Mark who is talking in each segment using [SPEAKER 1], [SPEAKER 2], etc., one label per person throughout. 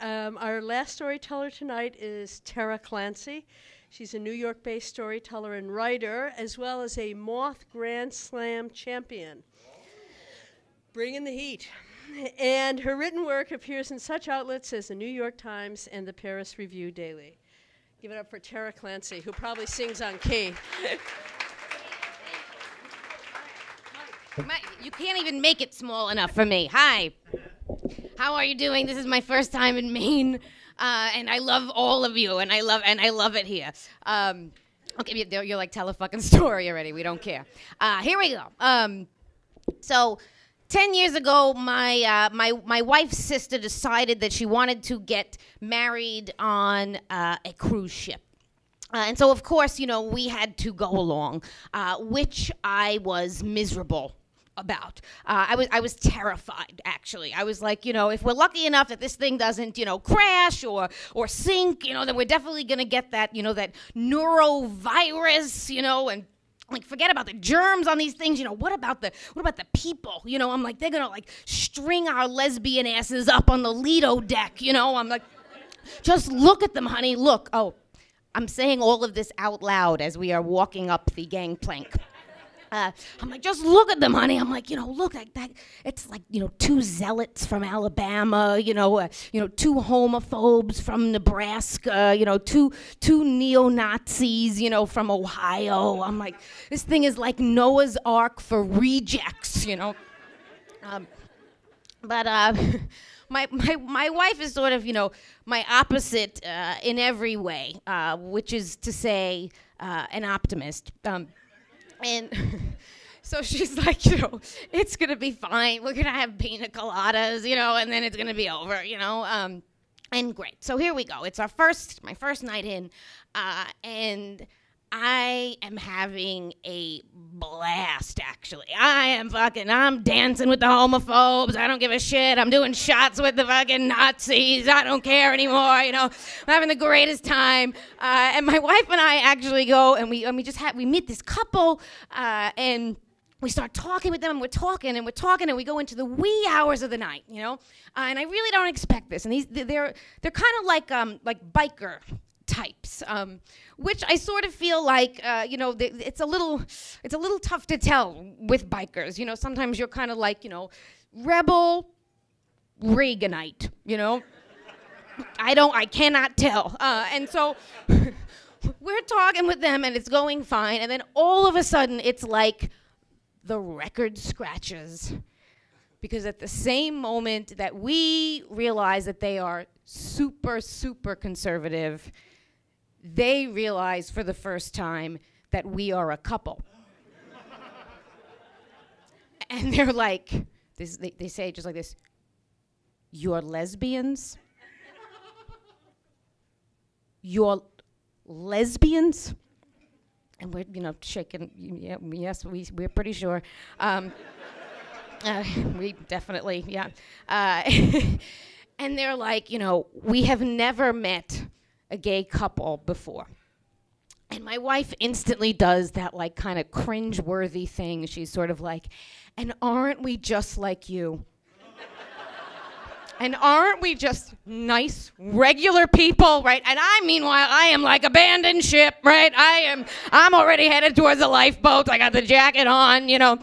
[SPEAKER 1] Our last storyteller tonight is Tara Clancy. She's a New York-based storyteller and writer, as well as a Moth Grand Slam champion. Bringing the heat. And her written work appears in such outlets as the New York Times and the Paris Review Daily. Give it up for Tara Clancy, who probably sings on key.
[SPEAKER 2] You can't even make it small enough for me. Hi. How are you doing? This is my first time in Maine, and I love all of you, and I love it here. Okay, you're like, tell a fucking story already. We don't care. Here we go. So 10 years ago, my wife's sister decided that she wanted to get married on a cruise ship. And so, of course, you know, we had to go along, which I was miserable about. I was terrified, actually. I was like, you know, if we're lucky enough that this thing doesn't, you know, crash or sink, you know, then we're definitely going to get that, you know, that neurovirus, you know, and like, forget about the germs on these things, you know, what about the people? You know, I'm like, they're going to, like, string our lesbian asses up on the Lido deck, you know? I'm like, just look at them, honey, look. Oh, I'm saying all of this out loud as we are walking up the gangplank. I'm like, just look at them, honey. I'm like, you know, look like that. It's like, you know, two zealots from Alabama, you know, two homophobes from Nebraska, you know, two neo-Nazis, you know, from Ohio. I'm like, this thing is like Noah's Ark for rejects, you know. But my wife is sort of, you know, my opposite in every way, which is to say, an optimist. And so she's like, you know, it's going to be fine. We're going to have pina coladas, you know, and then it's going to be over, you know. And great. So here we go. It's my first night in, and I am having a blast, actually. I'm dancing with the homophobes. I don't give a shit. I'm doing shots with the fucking Nazis. I don't care anymore, you know. I'm having the greatest time. And my wife and I actually go and we meet this couple, and we start talking with them, and we're talking, and we go into the wee hours of the night, you know. And I really don't expect this. And they're kind of like biker types, which I sort of feel like, you know, it's a little tough to tell with bikers. You know, sometimes you're kind of like, you know, rebel, Reaganite, you know. I cannot tell. And so we're talking with them, and it's going fine, and then all of a sudden, it's like the record scratches. Because at the same moment that we realize that they are super, super conservative, they realize for the first time that we are a couple. And they're like, they say it just like this, "You're lesbians? You're lesbians?" And we're, you know, shaking, yeah, yes, we're pretty sure. We definitely, yeah. And they're like, you know, "We have never met a gay couple before." And my wife instantly does that, like, kind of cringe-worthy thing. She's sort of like, "And aren't we just like you? And aren't we just nice, regular people, right?" And I, meanwhile, I am like abandoned ship, right? I'm already headed towards the lifeboat. I got the jacket on, you know.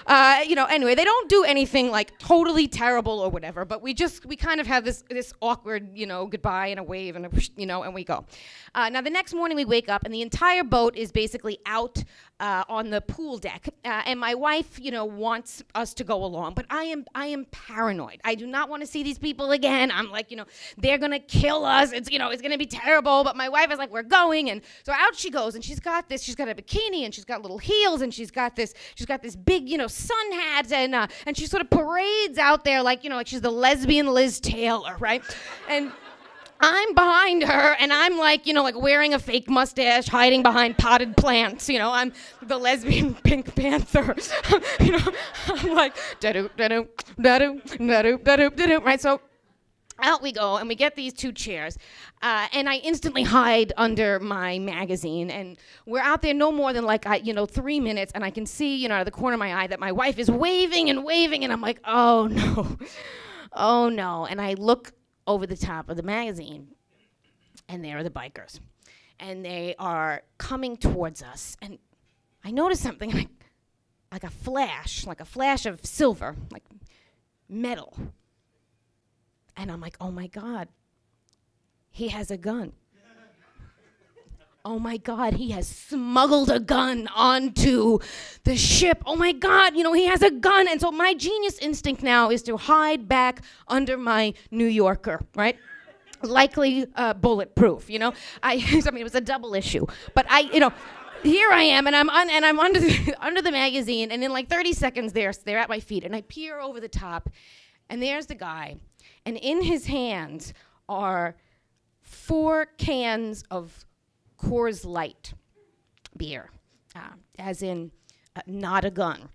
[SPEAKER 2] Anyway, they don't do anything like totally terrible or whatever, but we kind of have this awkward, you know, goodbye and a wave and a, you know, and we go. Now the next morning we wake up and the entire boat is basically out on the pool deck, and my wife, you know, wants us to go along, but I am paranoid. I do not want to see these people again. I'm like, you know, they're gonna kill us. It's, you know, it's gonna be terrible. But my wife is like, we're going, and so out she goes, and she's got a bikini, and she's got little heels, and she's got this big, you know, sun hat, and she sort of parades out there like, you know, like she's the lesbian Liz Taylor, right? And I'm behind her, and I'm like, you know, like wearing a fake mustache, hiding behind potted plants. You know, I'm the lesbian Pink Panther. You know, I'm like, da-doo, da-doo, da-doo, da-doo, da-doo, da-doo, right? So out we go, and we get these two chairs, and I instantly hide under my magazine, and we're out there no more than like, 3 minutes, and I can see, you know, out of the corner of my eye that my wife is waving, and I'm like, oh no, and I look over the top of the magazine, and there are the bikers. And they are coming towards us, and I noticed something like a flash of silver, like metal. And I'm like, oh my God, he has a gun. Oh my God, he has smuggled a gun onto the ship. Oh my God, he has a gun. And so my genius instinct now is to hide back under my New Yorker, right? Likely bulletproof, I mean, it was a double issue. But here I am, and I'm under the magazine, and in like 30 seconds, they're at my feet, and I peer over the top, and there's the guy, and in his hands are 4 cans of Coors Light beer, as in not a gun.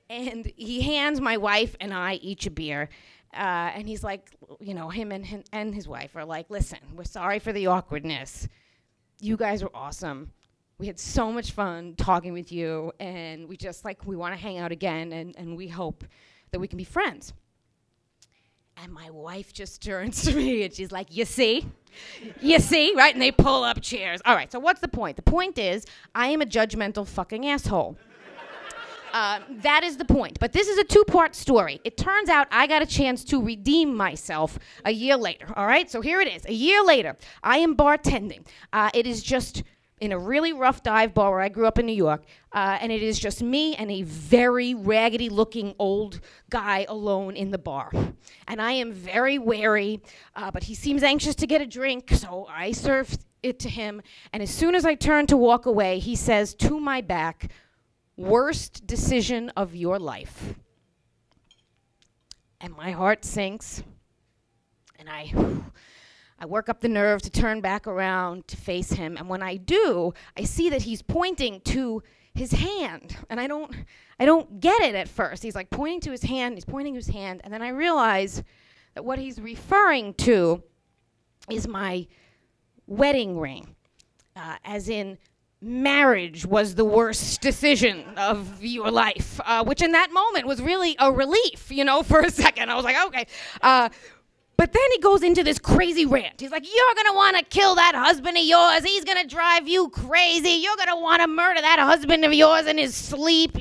[SPEAKER 2] And he hands my wife and I each a beer, and he's like, him and his wife are like, listen, we're sorry for the awkwardness. You guys were awesome. We had so much fun talking with you, and we want to hang out again, and we hope that we can be friends. And my wife just turns to me, and she's like, you see? You see, right? And they pull up chairs. All right, so what's the point? The point is, I am a judgmental fucking asshole. That is the point. But this is a 2-part story. It turns out I got a chance to redeem myself a year later, all right? So here it is. A year later, I am bartending. It is just in a really rough dive bar where I grew up in New York, and it is just me and a very raggedy-looking old guy alone in the bar. And I am very wary, but he seems anxious to get a drink, so I serve it to him. And as soon as I turn to walk away, he says to my back, "Worst decision of your life." And my heart sinks, and I work up the nerve to turn back around to face him. And when I do, I see that he's pointing to his hand. And I don't get it at first. He's like pointing to his hand, and then I realize that what he's referring to is my wedding ring, as in marriage was the worst decision of your life, which in that moment was really a relief, for a second. I was like, okay. But then he goes into this crazy rant. He's like, you're going to want to kill that husband of yours. He's going to drive you crazy. You're going to want to murder that husband of yours in his sleep,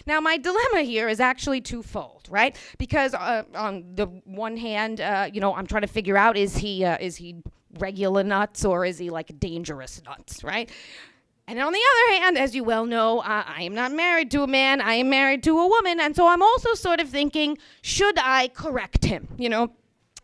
[SPEAKER 2] Now, my dilemma here is actually twofold, right? Because on the one hand, I'm trying to figure out, is he regular nuts or is he like dangerous nuts, right? And on the other hand, as you well know, I am not married to a man. I am married to a woman. And so I'm also sort of thinking, should I correct him,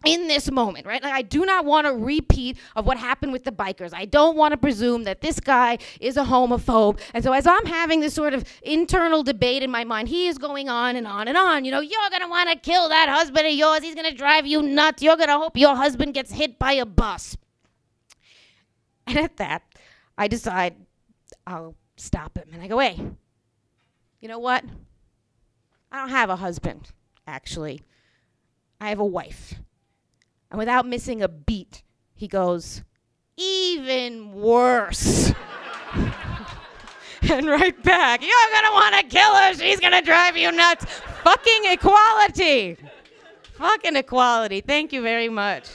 [SPEAKER 2] in this moment, right? Like, I do not want a repeat of what happened with the bikers. I don't want to presume that this guy is a homophobe. And so as I'm having this sort of internal debate in my mind, he is going on and on and on. You're going to want to kill that husband of yours. He's going to drive you nuts. You're going to hope your husband gets hit by a bus. And at that, I decide I'll stop him. And I go, hey, you know what? I don't have a husband, actually. I have a wife. And without missing a beat, he goes, even worse. And right back, you're going to want to kill her. She's going to drive you nuts. Fucking equality. Fucking equality. Thank you very much.